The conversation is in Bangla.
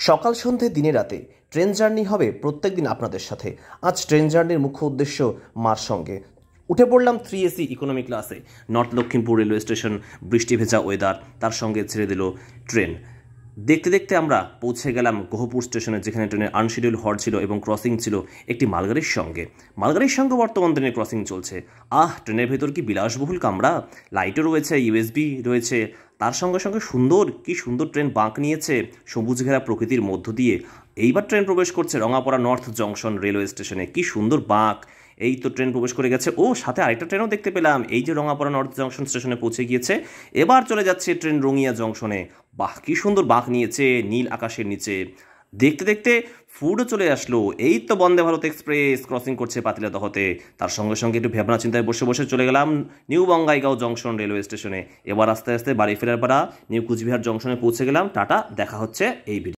সকাল সন্ধে দিনে রাতে ট্রেন জার্নি হবে প্রত্যেক দিন আপনাদের সাথে। আজ ট্রেন জার্নির মুখ্য উদ্দেশ্য মার সঙ্গে। উঠে পড়লাম 3 AC ইকোনমি ক্লাসে। নর্থ লক্ষ্মীমপুর রেলওয়ে স্টেশন, বৃষ্টি ভেজা ওয়েদার, তার সঙ্গে ছেড়ে দিল ট্রেন। দেখতে দেখতে আমরা পৌঁছে গেলাম গহপুর স্টেশনে, যেখানে ট্রেনের আনশিডিউল হল্ট ছিল এবং ক্রসিং ছিল একটি মালগাড়ির সঙ্গে। মালগাড়ির সঙ্গে বর্তমান ট্রেনের ক্রসিং চলছে। ট্রেনের ভেতর কি বিলাসবহুল কামরা, লাইটও রয়েছে, USB রয়েছে, তার সঙ্গে সঙ্গে কি সুন্দর ট্রেন বাঁক নিয়েছে সবুজ ঘেরা প্রকৃতির মধ্য দিয়ে। এইবার ট্রেন প্রবেশ করছে রঙাপাড়া নর্থ জংশন রেলওয়ে স্টেশনে। কি সুন্দর বাঁক! এই তো ট্রেন প্রবেশ করে গেছে। সাথে আরেকটা ট্রেনও দেখতে পেলাম, এই যে রঙাপাড়া নর্থ জংশন স্টেশনে পৌঁছে গিয়েছে। এবার চলে যাচ্ছে ট্রেন রঙিয়া জংশনে। বাহ, কি সুন্দর বাঁক নিয়েছে নীল আকাশের নিচে। দেখতে দেখতে ফুডও চলে আসলো। এই তো বন্দে ভারত এক্সপ্রেস ক্রসিং করছে পাতিলাদহতে। তার সঙ্গে সঙ্গে একটু ভাবনা চিন্তায় বসে বসে চলে গেলাম নিউ বঙ্গাইগাঁও জংশন রেলওয়ে স্টেশনে। এবার আস্তে আস্তে বাড়ি ফেরার পাড়া নিউ কুচবিহার জংশনে পৌঁছে গেলাম। টাটা, দেখা হচ্ছে এই ভিডিও।